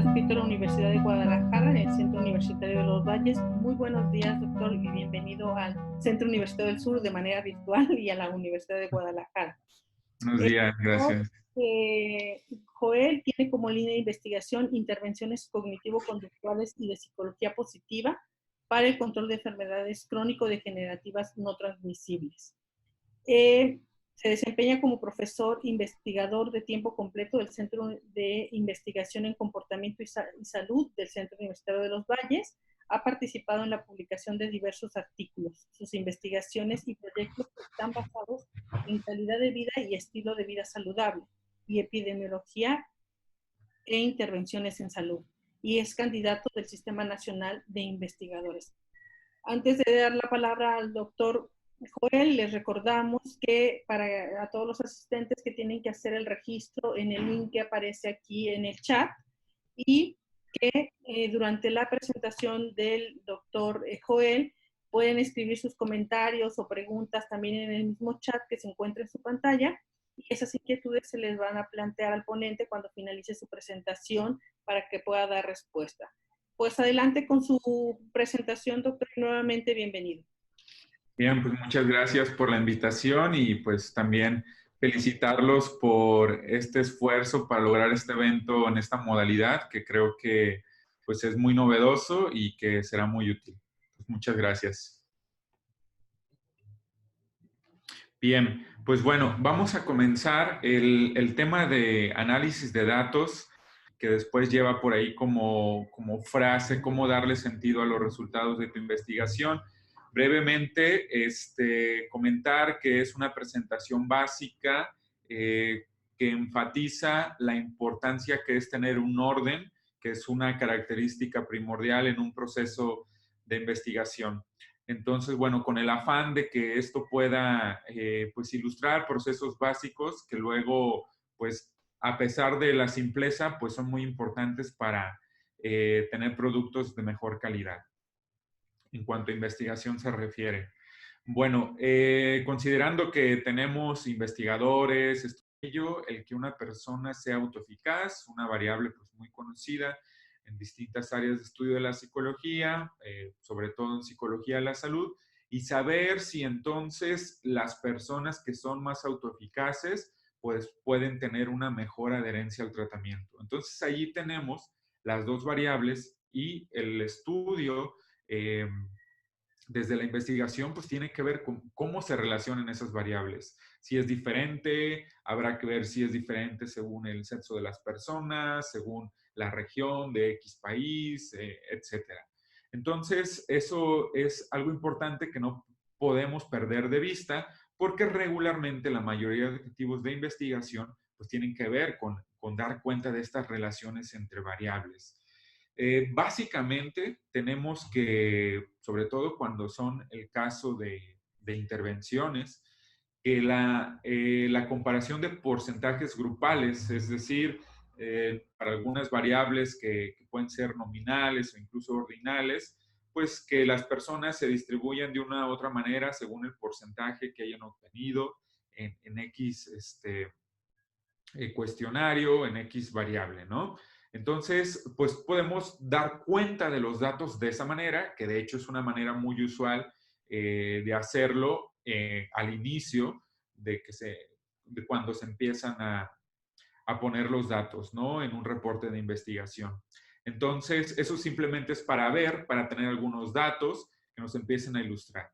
adscrito a la Universidad de Guadalajara, en el Centro Universitario de los Valles. Muy buenos días, doctor, y bienvenido al Centro Universitario del Sur de manera virtual y a la Universidad de Guadalajara. Buenos días, gracias. Joel tiene como línea de investigación intervenciones cognitivo-conductuales y de psicología positiva para el control de enfermedades crónico-degenerativas no transmisibles. Se desempeña como profesor investigador de tiempo completo del Centro de Investigación en Comportamiento y Salud del Centro Universitario de los Valles. Ha participado en la publicación de diversos artículos. Sus investigaciones y proyectos están basados en calidad de vida y estilo de vida saludable, y epidemiología e intervenciones en salud, y es candidato del Sistema Nacional de Investigadores. Antes de dar la palabra al doctor Joel, les recordamos que a todos los asistentes que tienen que hacer el registro en el link que aparece aquí en el chat, y que durante la presentación del doctor Joel pueden escribir sus comentarios o preguntas también en el mismo chat que se encuentra en su pantalla, y esas inquietudes se les van a plantear al ponente cuando finalice su presentación para que pueda dar respuesta. Pues adelante con su presentación, doctor, y nuevamente bienvenido. Bien, pues muchas gracias por la invitación y pues también felicitarlos por este esfuerzo para lograr este evento en esta modalidad que creo que pues es muy novedoso y que será muy útil. Pues muchas gracias. Bien, pues bueno, vamos a comenzar el tema de análisis de datos, que después lleva por ahí como frase, cómo darle sentido a los resultados de tu investigación. Brevemente, comentar que es una presentación básica que enfatiza la importancia que es tener un orden, que es una característica primordial en un proceso de investigación. Entonces, bueno, con el afán de que esto pueda pues ilustrar procesos básicos que luego, pues a pesar de la simpleza, pues son muy importantes para tener productos de mejor calidad en cuanto a investigación se refiere. Bueno, considerando que tenemos investigadores, el que una persona sea autoeficaz, una variable pues muy conocida en distintas áreas de estudio de la psicología, sobre todo en psicología de la salud, y saber si entonces las personas que son más autoeficaces pues pueden tener una mejor adherencia al tratamiento. Entonces allí tenemos las dos variables y el estudio desde la investigación, pues tiene que ver con cómo se relacionan esas variables. Si es diferente, habrá que ver si es diferente según el sexo de las personas, según la región de X país, etcétera. Entonces, eso es algo importante que no podemos perder de vista porque regularmente la mayoría de objetivos de investigación pues tienen que ver con dar cuenta de estas relaciones entre variables. Básicamente tenemos que, sobre todo cuando son el caso de intervenciones, que la comparación de porcentajes grupales, es decir, para algunas variables que pueden ser nominales o incluso ordinales, pues que las personas se distribuyan de una u otra manera según el porcentaje que hayan obtenido en X cuestionario, en X variable, ¿no? Entonces, pues podemos dar cuenta de los datos de esa manera, que de hecho es una manera muy usual de hacerlo al inicio de cuando se empiezan a poner los datos, ¿no? En un reporte de investigación. Entonces, eso simplemente es para ver, para tener algunos datos que nos empiecen a ilustrar.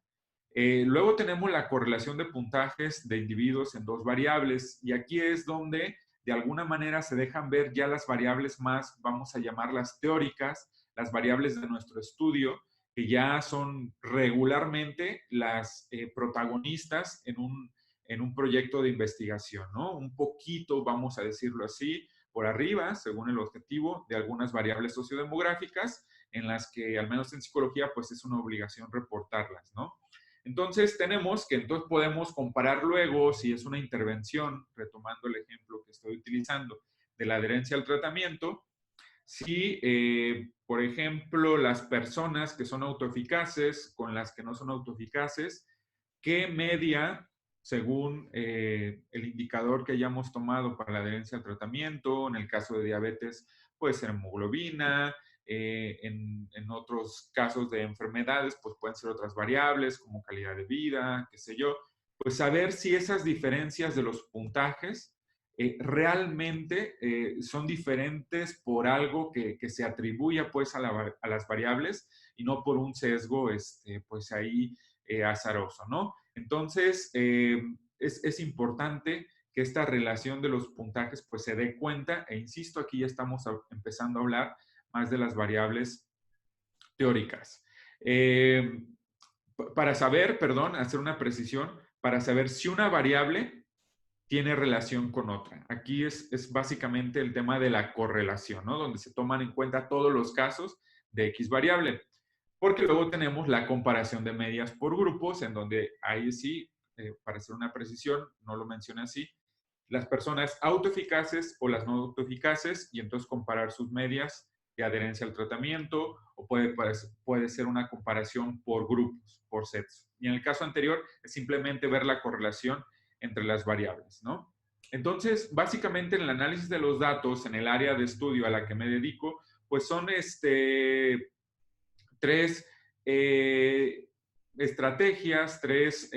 Luego tenemos la correlación de puntajes de individuos en dos variables y aquí es donde de alguna manera se dejan ver ya las variables más, vamos a llamarlas teóricas, las variables de nuestro estudio, que ya son regularmente las protagonistas en un proyecto de investigación, ¿no? Un poquito, vamos a decirlo así, por arriba, según el objetivo, de algunas variables sociodemográficas en las que, al menos en psicología, pues es una obligación reportarlas, ¿no? Entonces tenemos que entonces podemos comparar luego si es una intervención, retomando el ejemplo que estoy utilizando de la adherencia al tratamiento, si, por ejemplo, las personas que son autoeficaces con las que no son autoeficaces, ¿qué media, según el indicador que hayamos tomado para la adherencia al tratamiento, en el caso de diabetes, puede ser hemoglobina, en otros casos de enfermedades, pues pueden ser otras variables como calidad de vida, qué sé yo. Pues saber si esas diferencias de los puntajes realmente son diferentes por algo que se atribuya pues a las variables y no por un sesgo pues ahí azaroso, ¿no? Entonces, es importante que esta relación de los puntajes pues se dé cuenta, e insisto, aquí ya estamos empezando a hablar más de las variables teóricas. Para saber, perdón, hacer una precisión, para saber si una variable tiene relación con otra. Aquí es básicamente el tema de la correlación, ¿no? Donde se toman en cuenta todos los casos de X variable. Porque luego tenemos la comparación de medias por grupos, en donde ahí sí, para hacer una precisión, no lo mencioné así, las personas autoeficaces o las no autoeficaces, y entonces comparar sus medias de adherencia al tratamiento, o puede ser una comparación por grupos, por sets. Y en el caso anterior, es simplemente ver la correlación entre las variables, ¿no? Entonces, básicamente en el análisis de los datos, en el área de estudio a la que me dedico, pues son tres estrategias, tres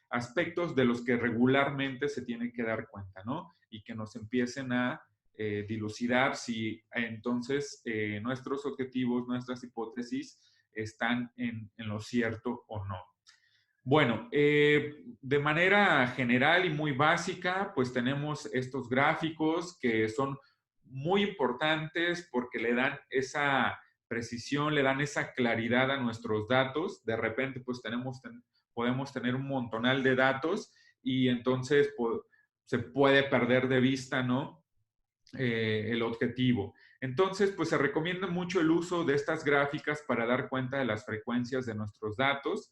aspectos de los que regularmente se tiene que dar cuenta, ¿no? Y que nos empiecen a dilucidar si entonces nuestros objetivos, nuestras hipótesis están en lo cierto o no. Bueno, de manera general y muy básica, pues tenemos estos gráficos que son muy importantes porque le dan esa precisión, le dan esa claridad a nuestros datos. De repente, pues podemos tener un montonal de datos y entonces se puede perder de vista, ¿no? El objetivo. Entonces, pues se recomienda mucho el uso de estas gráficas para dar cuenta de las frecuencias de nuestros datos.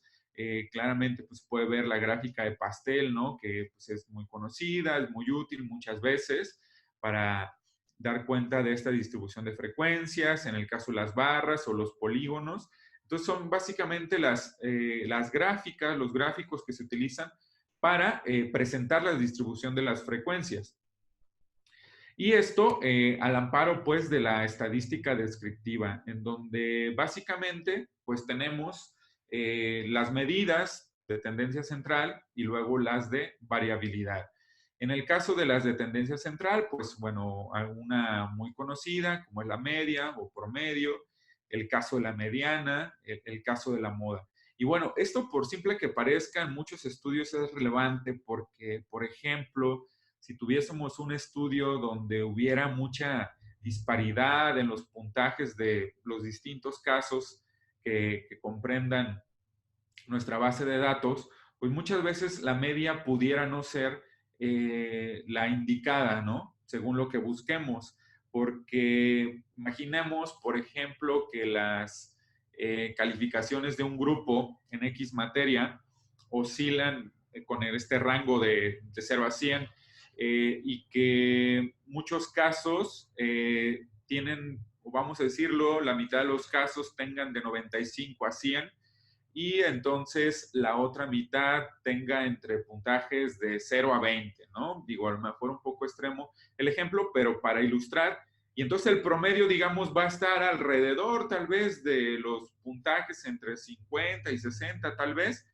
Claramente, pues puede ver la gráfica de pastel, ¿no? Que pues, es muy conocida, es muy útil muchas veces para dar cuenta de esta distribución de frecuencias, en el caso de las barras o los polígonos. Entonces, son básicamente las gráficas, los gráficos que se utilizan para presentar la distribución de las frecuencias. Y esto al amparo, pues, de la estadística descriptiva, en donde básicamente, pues, tenemos las medidas de tendencia central y luego las de variabilidad. En el caso de las de tendencia central, pues, bueno, alguna muy conocida, como es la media o promedio, el caso de la mediana, el caso de la moda. Y bueno, esto por simple que parezca, en muchos estudios es relevante porque, por ejemplo, si tuviésemos un estudio donde hubiera mucha disparidad en los puntajes de los distintos casos que comprendan nuestra base de datos, pues muchas veces la media pudiera no ser la indicada, ¿no? Según lo que busquemos, porque imaginemos, por ejemplo, que las calificaciones de un grupo en X materia oscilan con este rango de 0 a 100 y que muchos casos tienen, o vamos a decirlo, la mitad de los casos tengan de 95 a 100 y entonces la otra mitad tenga entre puntajes de 0 a 20, ¿no? Digo, a lo mejor un poco extremo el ejemplo, pero para ilustrar. Y entonces el promedio, digamos, va a estar alrededor tal vez de los puntajes entre 50 y 60 tal vez.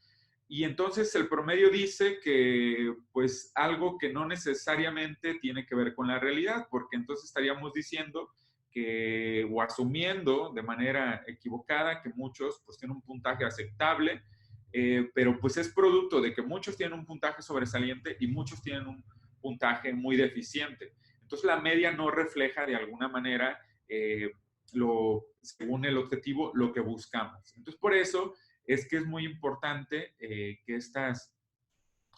Y entonces el promedio dice que pues algo que no necesariamente tiene que ver con la realidad, porque entonces estaríamos diciendo o asumiendo de manera equivocada que muchos pues tienen un puntaje aceptable, pero pues es producto de que muchos tienen un puntaje sobresaliente y muchos tienen un puntaje muy deficiente. Entonces la media no refleja de alguna manera, según el objetivo, lo que buscamos. Entonces por eso es que es muy importante que estas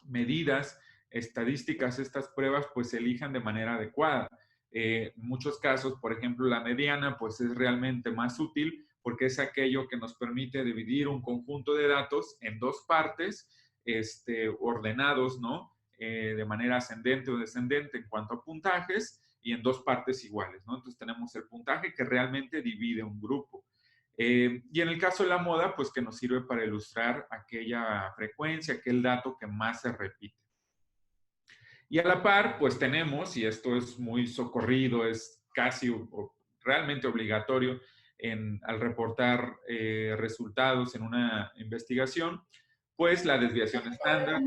medidas estadísticas, estas pruebas, pues se elijan de manera adecuada. En muchos casos, por ejemplo, la mediana, pues es realmente más útil porque es aquello que nos permite dividir un conjunto de datos en dos partes, ordenados, ¿no? De manera ascendente o descendente en cuanto a puntajes y en dos partes iguales, ¿no? Entonces tenemos el puntaje que realmente divide un grupo. Y en el caso de la moda, pues que nos sirve para ilustrar aquella frecuencia, aquel dato que más se repite. Y a la par, pues tenemos, y esto es muy socorrido, es casi o realmente obligatorio al reportar resultados en una investigación, pues la desviación estándar,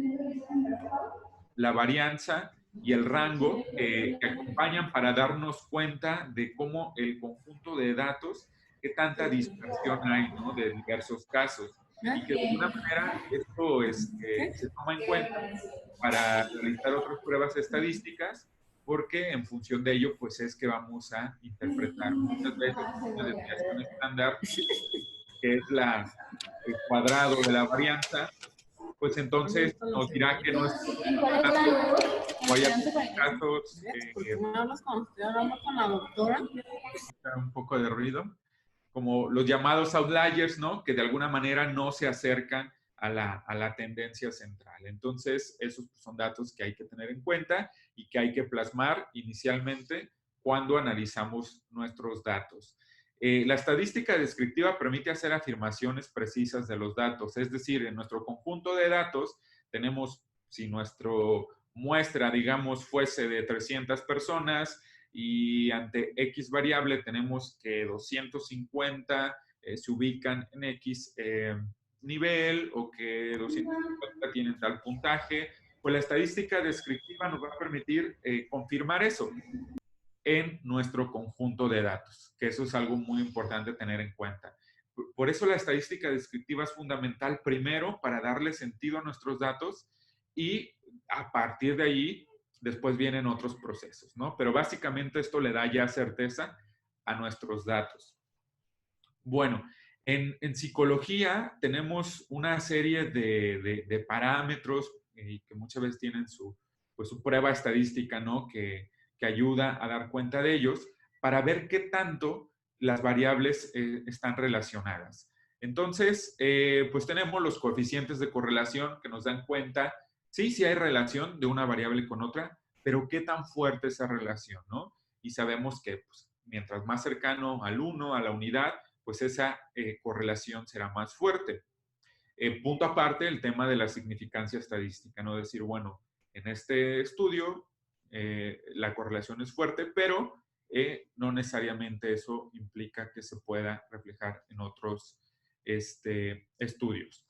la varianza y el rango que acompañan para darnos cuenta de cómo el conjunto de datos, qué tanta dispersión hay, ¿no? De diversos casos. Y que de alguna manera esto se toma en cuenta para realizar otras pruebas estadísticas, porque en función de ello, pues es que vamos a interpretar. Muchas veces una desviación estándar, que es el cuadrado de la varianza, pues entonces nos dirá que no es tanto, o hay algunos casos, Estoy hablando con la doctora. un poco de ruido, como los llamados outliers, ¿no? Que de alguna manera no se acercan a la tendencia central. Entonces, esos son datos que hay que tener en cuenta y que hay que plasmar inicialmente cuando analizamos nuestros datos. La estadística descriptiva permite hacer afirmaciones precisas de los datos, es decir, en nuestro conjunto de datos tenemos, si nuestra muestra, digamos, fuese de 300 personas, y ante X variable tenemos que 250 se ubican en X nivel, o que 250 tienen tal puntaje, pues la estadística descriptiva nos va a permitir confirmar eso en nuestro conjunto de datos, que eso es algo muy importante tener en cuenta. Por eso la estadística descriptiva es fundamental, primero, para darle sentido a nuestros datos, y a partir de ahí después vienen otros procesos, ¿no? Pero básicamente esto le da ya certeza a nuestros datos. Bueno, en psicología tenemos una serie de parámetros que muchas veces tienen su prueba estadística, ¿no? Que ayuda a dar cuenta de ellos para ver qué tanto las variables están relacionadas. Entonces, pues tenemos los coeficientes de correlación que nos dan cuenta, sí hay relación de una variable con otra, pero qué tan fuerte es esa relación, ¿no? Y sabemos que pues, mientras más cercano al 1, a la unidad, pues esa correlación será más fuerte. Punto aparte, el tema de la significancia estadística, ¿no? Decir, bueno, en este estudio la correlación es fuerte, pero no necesariamente eso implica que se pueda reflejar en otros estudios.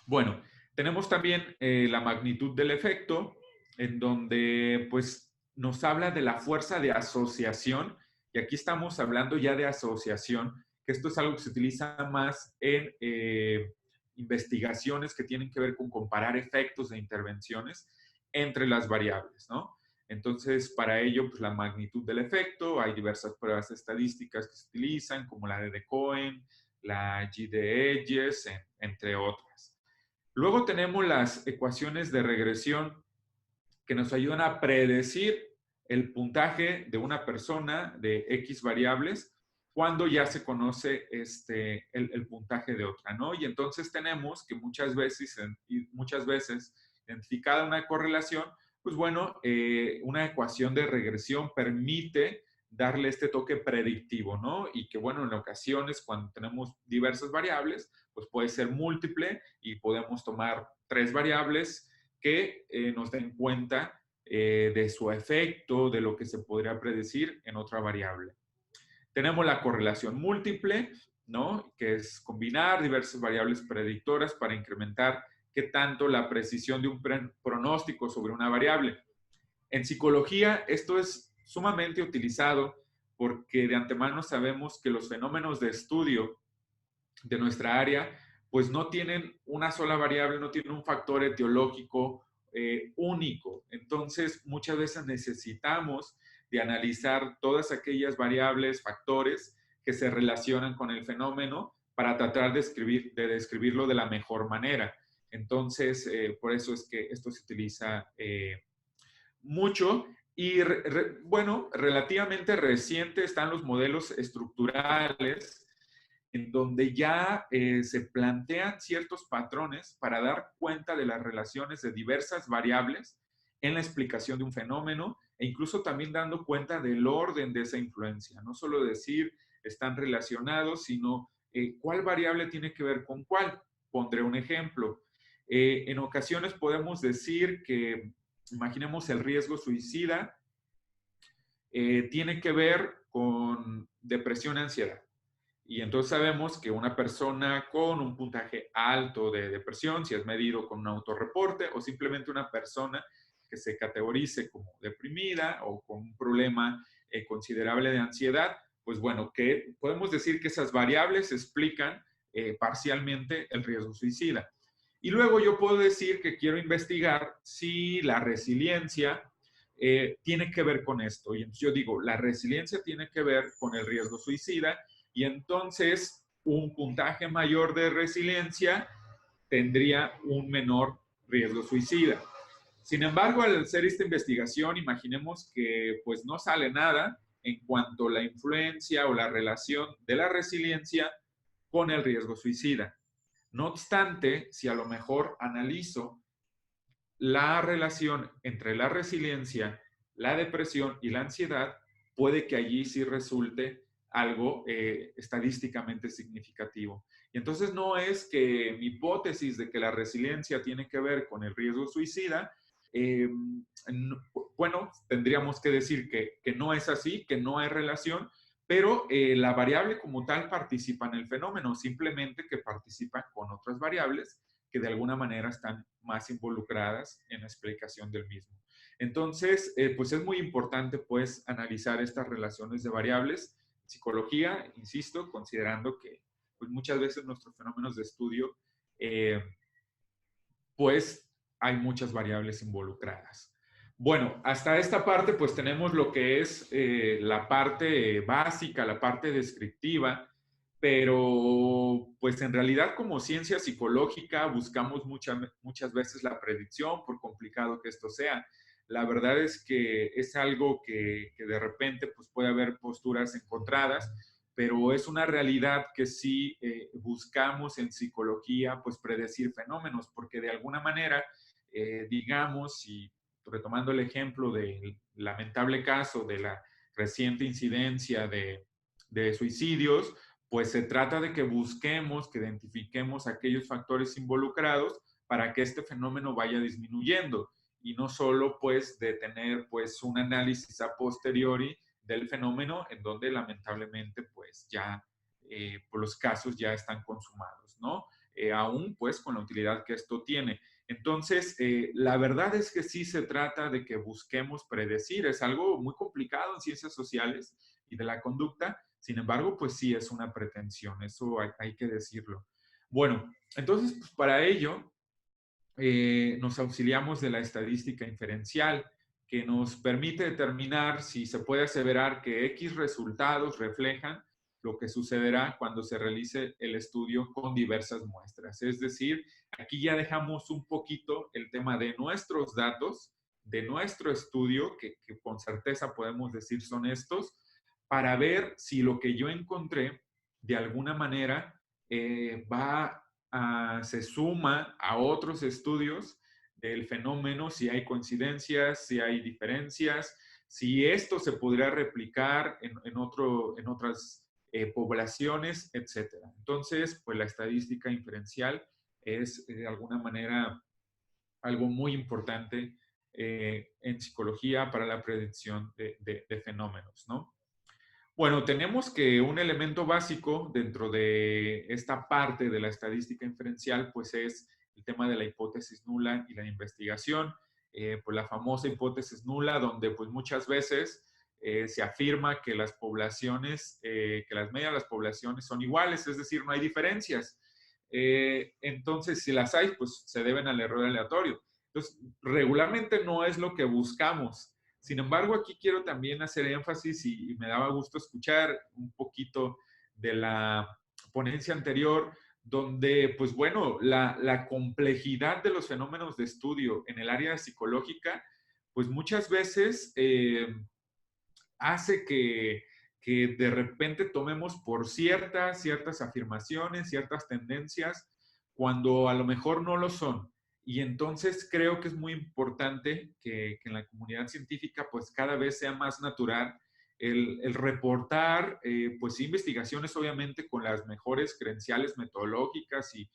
Bueno, tenemos también la magnitud del efecto, en donde pues nos habla de la fuerza de asociación, y aquí estamos hablando ya de asociación, que esto es algo que se utiliza más en investigaciones que tienen que ver con comparar efectos de intervenciones entre las variables, ¿no? Entonces, para ello, pues la magnitud del efecto, hay diversas pruebas estadísticas que se utilizan, como la de Cohen, la G de Edges, entre otras. Luego tenemos las ecuaciones de regresión que nos ayudan a predecir el puntaje de una persona de X variables cuando ya se conoce el puntaje de otra, ¿no? Y entonces tenemos que muchas veces identificada una correlación, pues bueno, una ecuación de regresión permite darle este toque predictivo, ¿no? Y que bueno, en ocasiones cuando tenemos diversas variables, pues puede ser múltiple y podemos tomar 3 variables que nos den cuenta de su efecto, de lo que se podría predecir en otra variable. Tenemos la correlación múltiple, ¿no? Que es combinar diversas variables predictoras para incrementar qué tanto la precisión de un pronóstico sobre una variable. En psicología, esto es sumamente utilizado porque de antemano sabemos que los fenómenos de estudio de nuestra área, pues no tienen una sola variable, no tienen un factor etiológico único. Entonces, muchas veces necesitamos de analizar todas aquellas variables, factores que se relacionan con el fenómeno para tratar de describirlo de la mejor manera. Entonces, por eso es que esto se utiliza mucho. Y bueno, relativamente reciente están los modelos estructurales, en donde ya se plantean ciertos patrones para dar cuenta de las relaciones de diversas variables en la explicación de un fenómeno, e incluso también dando cuenta del orden de esa influencia. No solo decir están relacionados, sino cuál variable tiene que ver con cuál. Pondré un ejemplo. En ocasiones podemos decir que, imaginemos el riesgo suicida, tiene que ver con depresión y ansiedad. Y entonces sabemos que una persona con un puntaje alto de depresión, si es medido con un autorreporte, o simplemente una persona que se categorice como deprimida o con un problema considerable de ansiedad, pues bueno, que podemos decir que esas variables explican parcialmente el riesgo suicida. Y luego yo puedo decir que quiero investigar si la resiliencia tiene que ver con esto. Y entonces yo digo, la resiliencia tiene que ver con el riesgo suicida y entonces un puntaje mayor de resiliencia tendría un menor riesgo suicida. Sin embargo, al hacer esta investigación, imaginemos que pues no sale nada en cuanto a la influencia o la relación de la resiliencia con el riesgo suicida. No obstante, si a lo mejor analizo la relación entre la resiliencia, la depresión y la ansiedad, puede que allí sí resulte algo estadísticamente significativo. Y entonces no es que mi hipótesis de que la resiliencia tiene que ver con el riesgo suicida, eh, bueno, tendríamos que decir que no es así, que no hay relación, pero la variable como tal participa en el fenómeno, simplemente que participa con otras variables que de alguna manera están más involucradas en la explicación del mismo. Entonces, pues es muy importante pues analizar estas relaciones de variables. Psicología, insisto, considerando que pues muchas veces nuestros fenómenos de estudio, pues hay muchas variables involucradas. Bueno, hasta esta parte pues tenemos lo que es la parte básica, la parte descriptiva, pero pues en realidad como ciencia psicológica buscamos muchas veces la predicción, por complicado que esto sea. La verdad es que es algo que de repente pues puede haber posturas encontradas, pero es una realidad que sí buscamos en psicología pues predecir fenómenos, porque de alguna manera, digamos, y retomando el ejemplo del lamentable caso de la reciente incidencia de suicidios, pues se trata de que busquemos, que identifiquemos aquellos factores involucrados para que este fenómeno vaya disminuyendo y no solo pues de tener pues un análisis a posteriori del fenómeno en donde lamentablemente pues ya pues los casos ya están consumados, ¿no? Aún pues con la utilidad que esto tiene. Entonces, la verdad es que sí se trata de que busquemos predecir, es algo muy complicado en ciencias sociales y de la conducta, sin embargo, pues sí es una pretensión, eso hay que decirlo. Bueno, entonces, pues para ello, nos auxiliamos de la estadística inferencial, que nos permite determinar si se puede aseverar que X resultados reflejan lo que sucederá cuando se realice el estudio con diversas muestras. Es decir, aquí ya dejamos un poquito el tema de nuestros datos, de nuestro estudio, que con certeza podemos decir son estos, para ver si lo que yo encontré de alguna manera se suma a otros estudios del fenómeno, si hay coincidencias, si hay diferencias, si esto se podría replicar en otras poblaciones, etc. Entonces, pues la estadística inferencial es de alguna manera algo muy importante en psicología para la predicción de fenómenos, ¿no? Bueno, tenemos que un elemento básico dentro de esta parte de la estadística inferencial, pues es el tema de la hipótesis nula y la investigación. Pues la famosa hipótesis nula, donde pues muchas veces se afirma que las poblaciones, que las medias de las poblaciones son iguales, es decir, no hay diferencias. Entonces, si las hay, pues se deben al error aleatorio. Entonces, regularmente no es lo que buscamos. Sin embargo, aquí quiero también hacer énfasis y me daba gusto escuchar un poquito de la ponencia anterior, donde, pues bueno, la complejidad de los fenómenos de estudio en el área psicológica, pues muchas veces hace que de repente tomemos por ciertas afirmaciones, ciertas tendencias, cuando a lo mejor no lo son. Y entonces creo que es muy importante que en la comunidad científica pues cada vez sea más natural el reportar pues investigaciones obviamente con las mejores credenciales metodológicas y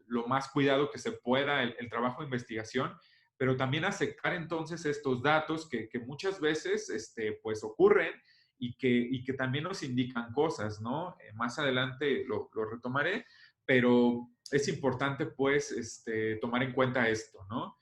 lo más cuidado que se pueda el trabajo de investigación, pero también aceptar entonces estos datos que muchas veces pues ocurren y que también nos indican cosas, ¿no? Más adelante lo retomaré, pero es importante pues tomar en cuenta esto, ¿no?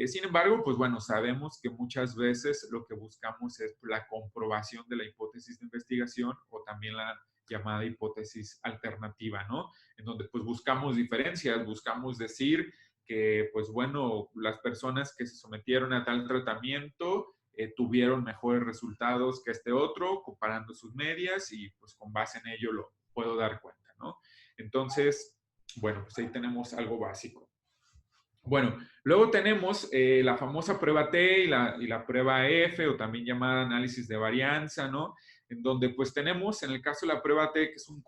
Sin embargo, pues bueno, sabemos que muchas veces lo que buscamos es la comprobación de la hipótesis de investigación o también la llamada hipótesis alternativa, ¿no? En donde pues buscamos diferencias, buscamos decir que pues bueno, las personas que se sometieron a tal tratamiento tuvieron mejores resultados que este otro, comparando sus medias y pues con base en ello lo puedo dar cuenta, ¿no? Entonces, bueno, pues ahí tenemos algo básico. Bueno, luego tenemos la famosa prueba T y la prueba F, o también llamada análisis de varianza, ¿no? En donde pues tenemos, en el caso de la prueba T, que es un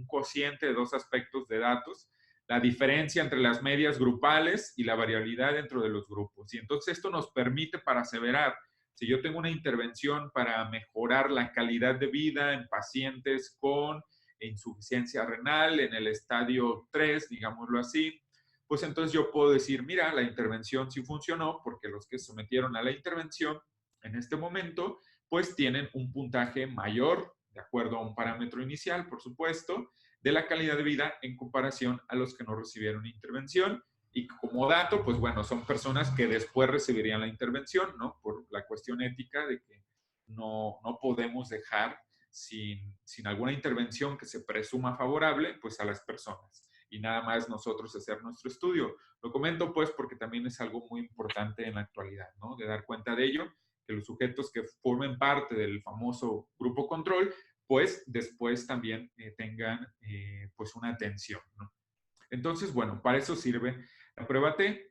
cociente de dos aspectos de datos, la diferencia entre las medias grupales y la variabilidad dentro de los grupos. Y entonces esto nos permite para aseverar, si yo tengo una intervención para mejorar la calidad de vida en pacientes con insuficiencia renal en el estadio 3, digámoslo así, pues entonces yo puedo decir, mira, la intervención sí funcionó porque los que sometieron a la intervención en este momento, pues tienen un puntaje mayor, de acuerdo a un parámetro inicial, por supuesto, de la calidad de vida en comparación a los que no recibieron intervención. Y como dato, pues bueno, son personas que después recibirían la intervención, ¿no? Por la cuestión ética de que no podemos dejar sin alguna intervención que se presuma favorable, pues a las personas y nada más nosotros hacer nuestro estudio. Lo comento pues porque también es algo muy importante en la actualidad, ¿no? De dar cuenta de ello, que los sujetos que formen parte del famoso grupo control, pues después también tengan pues una atención, ¿no? Entonces, bueno, para eso sirve la prueba T.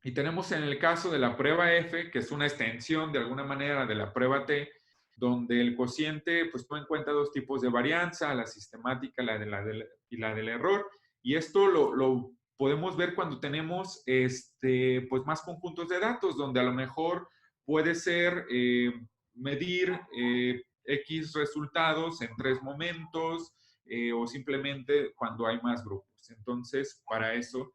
Y tenemos en el caso de la prueba F, que es una extensión de alguna manera de la prueba T, donde el cociente pues toma en cuenta dos tipos de varianza, la sistemática y la del error. Y esto lo podemos ver cuando tenemos pues más conjuntos de datos, donde a lo mejor puede ser medir X resultados en 3 momentos o simplemente cuando hay más grupos. Entonces, para eso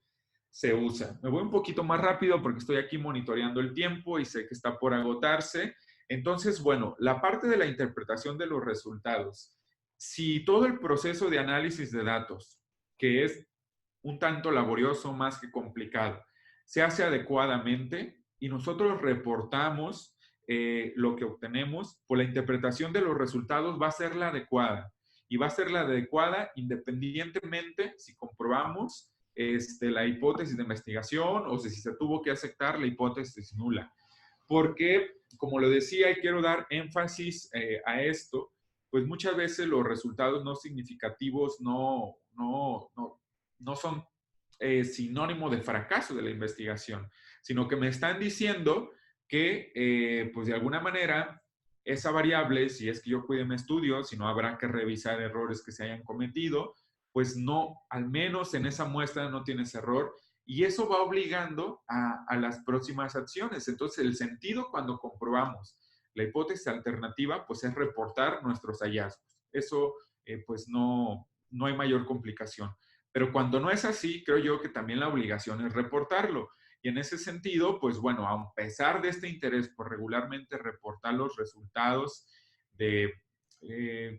se usa. Me voy un poquito más rápido porque estoy aquí monitoreando el tiempo y sé que está por agotarse. Entonces, bueno, la parte de la interpretación de los resultados. Si todo el proceso de análisis de datos, que es un tanto laborioso más que complicado, se hace adecuadamente y nosotros reportamos lo que obtenemos, pues la interpretación de los resultados va a ser la adecuada. Y va a ser la adecuada independientemente si comprobamos la hipótesis de investigación o si se tuvo que aceptar la hipótesis nula. Porque, como lo decía y quiero dar énfasis a esto, pues muchas veces los resultados no significativos no son sinónimo de fracaso de la investigación, sino que me están diciendo que, pues de alguna manera, esa variable, si es que yo cuide mi estudio, si no habrá que revisar errores que se hayan cometido, pues no, al menos en esa muestra no tienes error y eso va obligando a las próximas acciones. Entonces, el sentido cuando comprobamos la hipótesis alternativa, pues es reportar nuestros hallazgos. Eso, pues no hay mayor complicación. Pero cuando no es así, creo yo que también la obligación es reportarlo. Y en ese sentido, pues bueno, a pesar de este interés por regularmente reportar los resultados de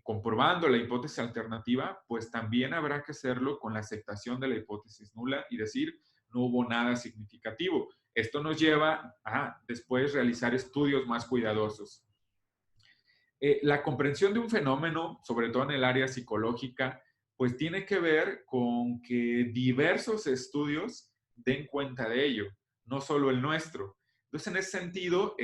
comprobando la hipótesis alternativa, pues también habrá que hacerlo con la aceptación de la hipótesis nula y decir, no hubo nada significativo. Esto nos lleva a después realizar estudios más cuidadosos. La comprensión de un fenómeno, sobre todo en el área psicológica, pues tiene que ver con que diversos estudios den cuenta de ello, no solo el nuestro. Entonces, en ese sentido,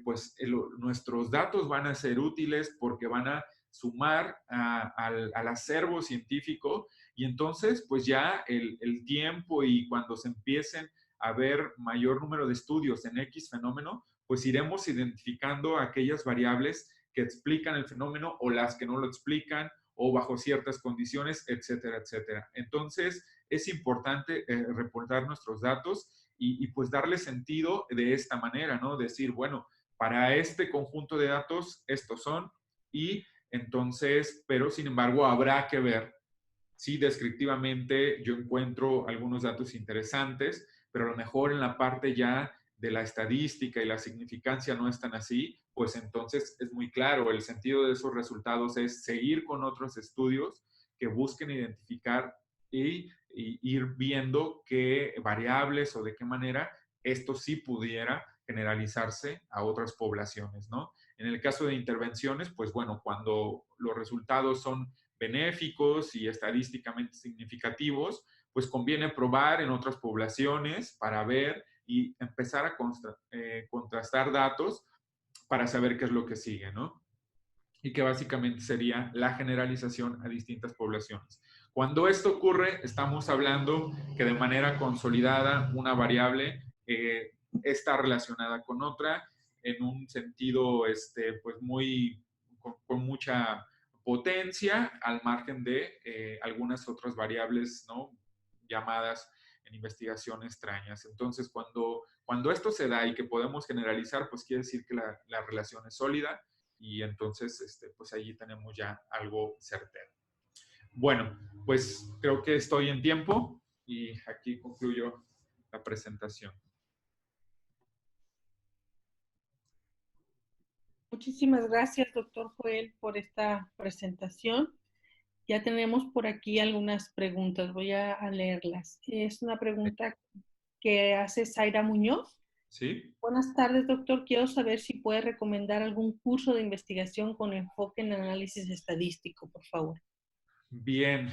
pues nuestros datos van a ser útiles porque van a sumar al acervo científico y entonces, pues ya el tiempo y cuando se empiecen a ver mayor número de estudios en X fenómeno, pues iremos identificando aquellas variables que explican el fenómeno o las que no lo explican o bajo ciertas condiciones, etcétera, etcétera. Entonces, es importante reportar nuestros datos y pues darle sentido de esta manera, ¿no? Decir, bueno, para este conjunto de datos, estos son y entonces, pero sin embargo, habrá que ver si descriptivamente yo encuentro algunos datos interesantes, pero a lo mejor en la parte ya la estadística y la significancia no están así, pues entonces es muy claro, el sentido de esos resultados es seguir con otros estudios que busquen identificar y ir viendo qué variables o de qué manera esto sí pudiera generalizarse a otras poblaciones, ¿no? En el caso de intervenciones, pues bueno, cuando los resultados son benéficos y estadísticamente significativos, pues conviene probar en otras poblaciones para ver y empezar a contrastar datos para saber qué es lo que sigue, ¿no? Y que básicamente sería la generalización a distintas poblaciones. Cuando esto ocurre, estamos hablando que de manera consolidada una variable está relacionada con otra en un sentido pues con mucha potencia al margen de algunas otras variables, ¿no? Llamadas en investigación extrañas. Entonces, cuando esto se da y que podemos generalizar, pues quiere decir que la relación es sólida y entonces pues allí tenemos ya algo certero. Bueno, pues creo que estoy en tiempo y aquí concluyo la presentación. Muchísimas gracias, doctor Joel, por esta presentación. Ya tenemos por aquí algunas preguntas, voy a leerlas. Es una pregunta que hace Zaira Muñoz. ¿Sí? Buenas tardes, doctor. Quiero saber si puede recomendar algún curso de investigación con enfoque en análisis estadístico, por favor. Bien,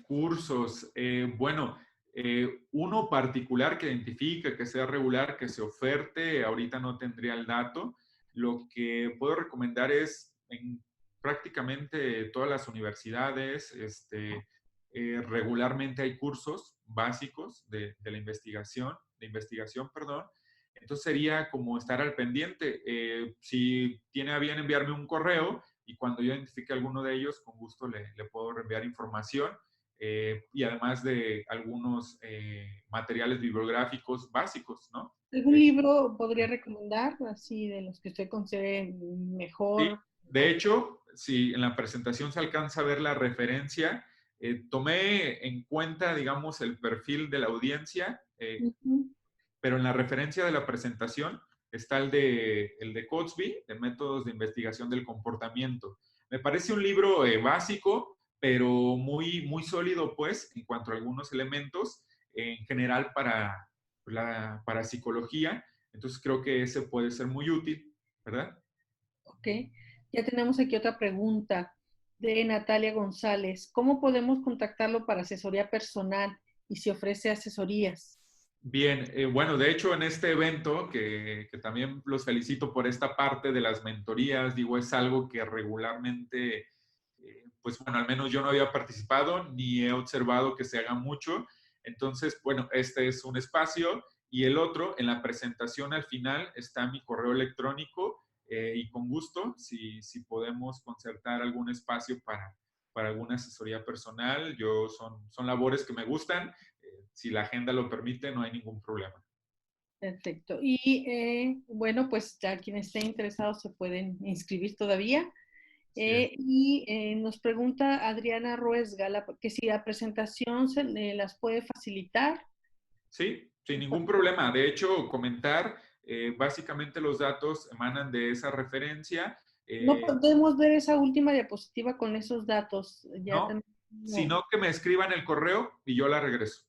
cursos. Bueno, uno particular que identifique, que sea regular, que se oferte, ahorita no tendría el dato. Lo que puedo recomendar es en prácticamente todas las universidades, regularmente hay cursos básicos de investigación, perdón. Entonces sería como estar al pendiente. Si tiene a bien enviarme un correo, y cuando yo identifique alguno de ellos, con gusto le puedo reenviar información y además de algunos materiales bibliográficos básicos, ¿no? ¿Algún libro podría recomendar, así de los que usted considere Sí, mejor? de hecho, si en la presentación se alcanza a ver la referencia, tomé en cuenta, digamos, el perfil de la audiencia, pero en la referencia de la presentación está el de Coatsby, de Métodos de Investigación del Comportamiento. Me parece un libro básico, pero muy sólido, pues, en cuanto a algunos elementos, en general para psicología. Entonces creo que ese puede ser muy útil, ¿verdad? Ok. Ya tenemos aquí otra pregunta de Natalia González. ¿Cómo podemos contactarlo para asesoría personal y si ofrece asesorías? Bien, bueno, de hecho en este evento, que también los felicito por esta parte de las mentorías, digo, es algo que regularmente, pues bueno, al menos yo no había participado ni he observado que se haga mucho. Entonces, bueno, este es un espacio y el otro, en la presentación al final está mi correo electrónico y con gusto, si podemos concertar algún espacio para alguna asesoría personal, son labores que me gustan. Si la agenda lo permite, no hay ningún problema. Perfecto. Y bueno, pues ya quienes estén interesados se pueden inscribir todavía. Nos pregunta Adriana Ruesga que si la presentación se las puede facilitar. Sí, sin ningún problema. De hecho, comentar, básicamente los datos emanan de esa referencia. No podemos ver esa última diapositiva con esos datos. Ya No, no. sino que me escriban el correo y yo la regreso.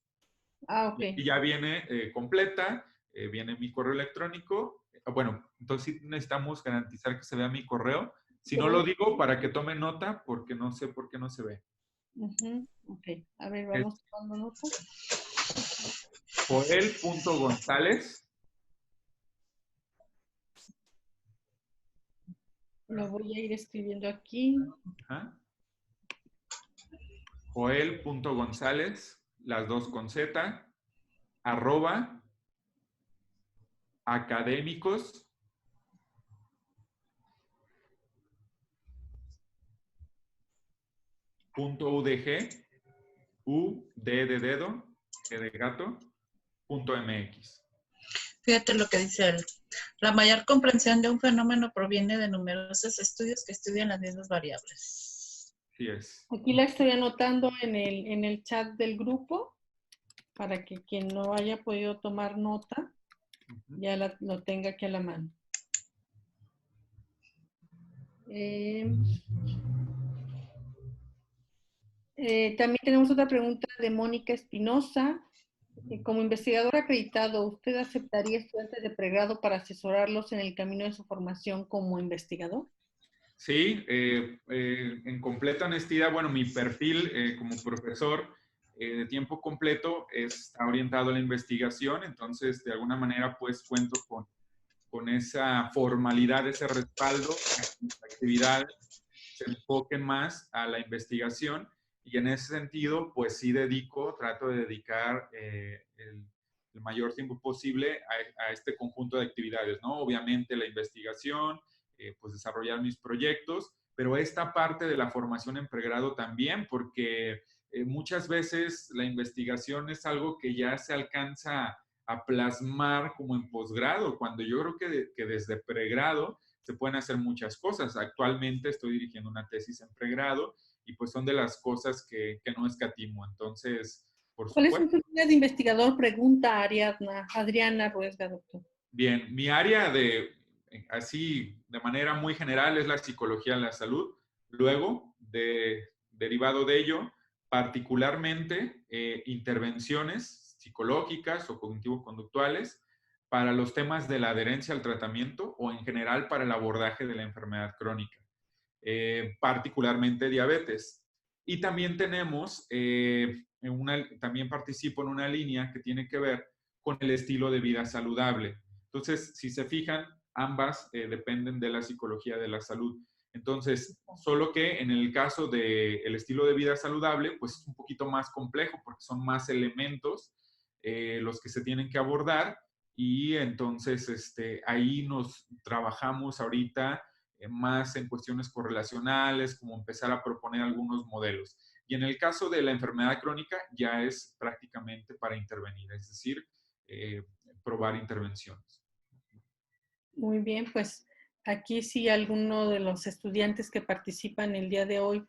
Ah, ok. Y ya viene completa, viene mi correo electrónico. Bueno, entonces sí necesitamos garantizar que se vea mi correo. Si no lo digo, para que tome nota, porque no sé por qué no se ve. Ok, a ver, Es vamos tomando nota. Joel.gonzález. Lo voy a ir escribiendo aquí. Joel.gonzález, las dos con Z, @ académicos .udg, u d de dedo, g de gato, .mx. Fíjate lo que dice él. La mayor comprensión de un fenómeno proviene de numerosos estudios que estudian las mismas variables. Así es. Aquí la estoy anotando en el chat del grupo para que quien no haya podido tomar nota Ujú. Ya lo tenga aquí a la mano. También tenemos otra pregunta de Mónica Espinosa. Como investigador acreditado, ¿usted aceptaría estudiantes de pregrado para asesorarlos en el camino de su formación como investigador? Sí, en completa honestidad, bueno, mi perfil como profesor de tiempo completo está orientado a la investigación, entonces de alguna manera pues cuento con esa formalidad, ese respaldo, para que mis actividades se enfoquen más a la investigación y en ese sentido pues sí trato de dedicar el mayor tiempo posible a este conjunto de actividades, ¿no? Obviamente la investigación, pues desarrollar mis proyectos, pero esta parte de la formación en pregrado también, porque muchas veces la investigación es algo que ya se alcanza a plasmar como en posgrado, cuando yo creo que desde pregrado se pueden hacer muchas cosas. Actualmente estoy dirigiendo una tesis en pregrado y pues son de las cosas que no escatimo. Entonces, por ¿Cuáles supuesto. son sus líneas de investigador? Pregunta Adriana Ruesga, doctor. Bien, mi área así de manera muy general es la psicología de la salud. Luego, derivado de ello, particularmente intervenciones psicológicas o cognitivo-conductuales para los temas de la adherencia al tratamiento o en general para el abordaje de la enfermedad crónica, particularmente diabetes. Y también también participo en una línea que tiene que ver con el estilo de vida saludable. Entonces, si se fijan, ambas dependen de la psicología de la salud. Entonces, solo que en el caso del estilo de vida saludable, pues es un poquito más complejo porque son más elementos los que se tienen que abordar y entonces ahí nos trabajamos ahorita más en cuestiones correlacionales, como empezar a proponer algunos modelos. Y en el caso de la enfermedad crónica ya es prácticamente para intervenir, es decir, eh, probar intervenciones. Muy bien, pues aquí si alguno de los estudiantes que participan el día de hoy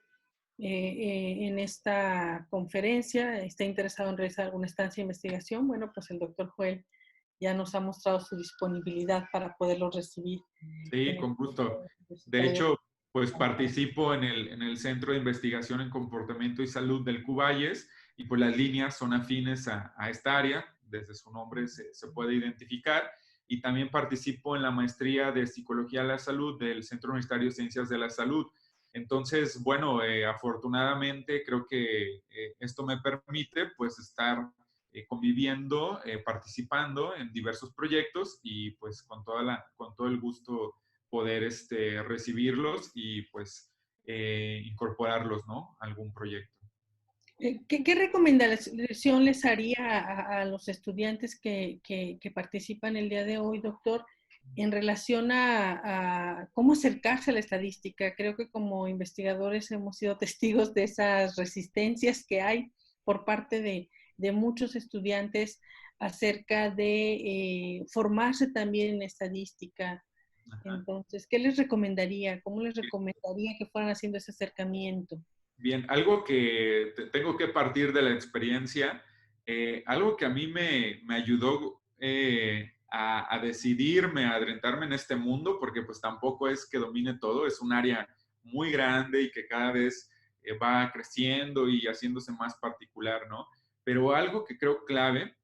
en esta conferencia está interesado en realizar alguna estancia de investigación, bueno, pues el doctor Joel ya nos ha mostrado su disponibilidad para poderlo recibir Sí, en el con gusto. Centro De Universitario. hecho, pues participo en el Centro de Investigación en Comportamiento y Salud del Cuballes y pues las líneas son afines a esta área, desde su nombre se puede identificar. Y también participo en la maestría de Psicología de la Salud del Centro Universitario de Ciencias de la Salud. Entonces, bueno, afortunadamente creo que esto me permite pues estar conviviendo, participando en diversos proyectos y pues con todo el gusto poder recibirlos y pues incorporarlos, ¿no? A algún proyecto. ¿Qué recomendación les haría a los estudiantes que participan el día de hoy, doctor, en relación a cómo acercarse a la estadística? Creo que como investigadores hemos sido testigos de esas resistencias que hay por parte de muchos estudiantes acerca de formarse también en estadística. Ajá. Entonces, ¿qué les recomendaría? ¿Cómo les recomendaría que fueran haciendo ese acercamiento? Bien, algo que tengo que partir de la experiencia, algo que a mí me ayudó a decidirme, a adentrarme en este mundo, porque pues tampoco es que domine todo, es un área muy grande y que cada vez va creciendo y haciéndose más particular, ¿no? Pero algo que creo clave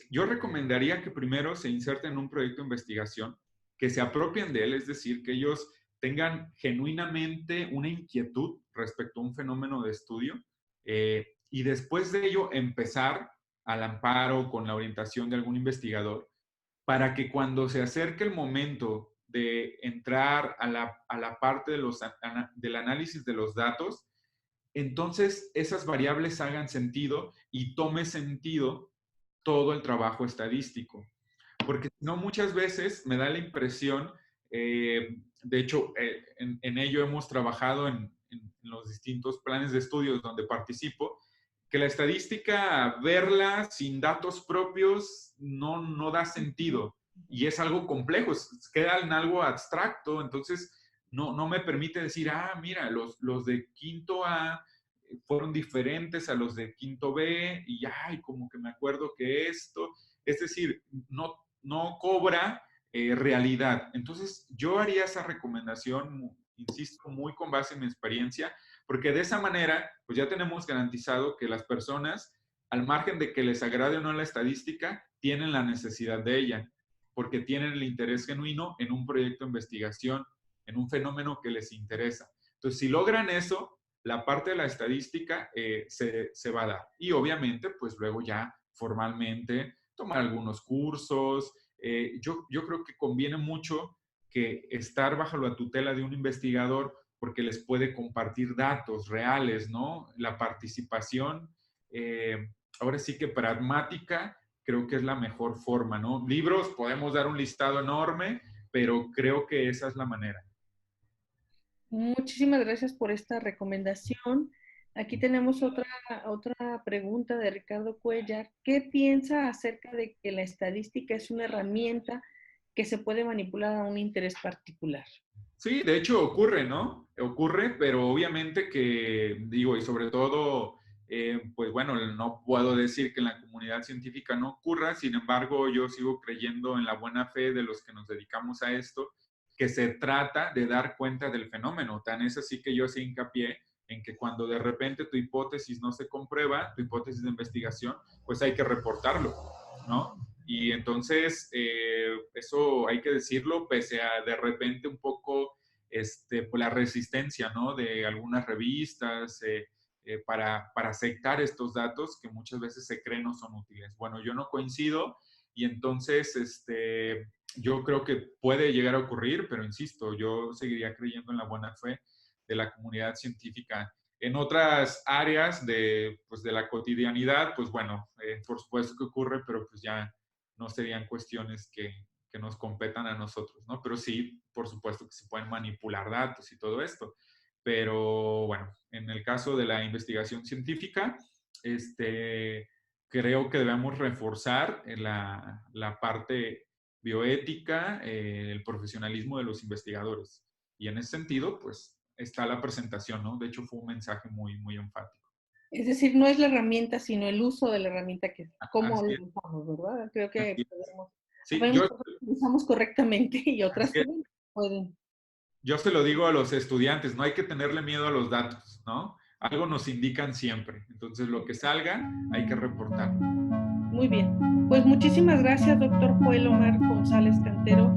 yo recomendaría que primero se inserten en un proyecto de investigación, que se apropien de él, es decir, que ellos tengan genuinamente una inquietud respecto a un fenómeno de estudio y después de ello empezar al amparo con la orientación de algún investigador para que cuando se acerque el momento de entrar a la parte del análisis de los datos, entonces esas variables hagan sentido y tome sentido todo el trabajo estadístico. Porque no, muchas veces me da la impresión, de hecho, en ello hemos trabajado en los distintos planes de estudios donde participo, que la estadística, verla sin datos propios, no da sentido. Y es algo complejo, queda en algo abstracto, entonces no me permite decir, mira, los de quinto A fueron diferentes a los de quinto B y como que me acuerdo que esto, es decir, no no cobra realidad. Entonces, yo haría esa recomendación, insisto, muy con base en mi experiencia, porque de esa manera, pues ya tenemos garantizado que las personas, al margen de que les agrade o no la estadística, tienen la necesidad de ella, porque tienen el interés genuino en un proyecto de investigación, en un fenómeno que les interesa. Entonces, si logran eso, la parte de la estadística se va a dar. Y obviamente, pues luego ya formalmente tomar algunos cursos. Yo creo que conviene mucho que estar bajo la tutela de un investigador porque les puede compartir datos reales, ¿no? La participación, ahora sí que pragmática, creo que es la mejor forma, ¿no? Libros, podemos dar un listado enorme, pero creo que esa es la manera. Muchísimas gracias por esta recomendación. Aquí tenemos otra pregunta de Ricardo Cuellar. ¿Qué piensa acerca de que la estadística es una herramienta que se puede manipular a un interés particular? Sí, de hecho ocurre, ¿no? Ocurre, pero obviamente que, digo, y sobre todo, pues bueno, no puedo decir que en la comunidad científica no ocurra, sin embargo, yo sigo creyendo en la buena fe de los que nos dedicamos a esto, que se trata de dar cuenta del fenómeno. Tan es así que yo hacía hincapié en que cuando de repente tu hipótesis no se comprueba, tu hipótesis de investigación, pues hay que reportarlo, ¿no? Y entonces, eso hay que decirlo, pese a de repente un poco por la resistencia, ¿no? De algunas revistas para aceptar estos datos que muchas veces se creen no son útiles. Bueno, yo no coincido y entonces yo creo que puede llegar a ocurrir, pero insisto, yo seguiría creyendo en la buena fe de la comunidad científica. En otras áreas pues de la cotidianidad, pues bueno, por supuesto que ocurre, pero pues ya no serían cuestiones que nos competan a nosotros, ¿no? Pero sí, por supuesto que se pueden manipular datos y todo esto. Pero bueno, en el caso de la investigación científica, creo que debemos reforzar la parte bioética, el profesionalismo de los investigadores. Y en ese sentido, pues está la presentación, ¿no? De hecho, fue un mensaje muy, muy enfático. Es decir, no es la herramienta, sino el uso de la herramienta, cómo Así lo usamos, ¿verdad? Creo que podemos, sí, sabemos que lo usamos correctamente y otras que pueden. Yo se lo digo a los estudiantes, no hay que tenerle miedo a los datos, ¿no? Algo nos indican siempre. Entonces, lo que salga, hay que reportarlo. Muy bien. Pues muchísimas gracias, doctor Joel Omar González Cantero.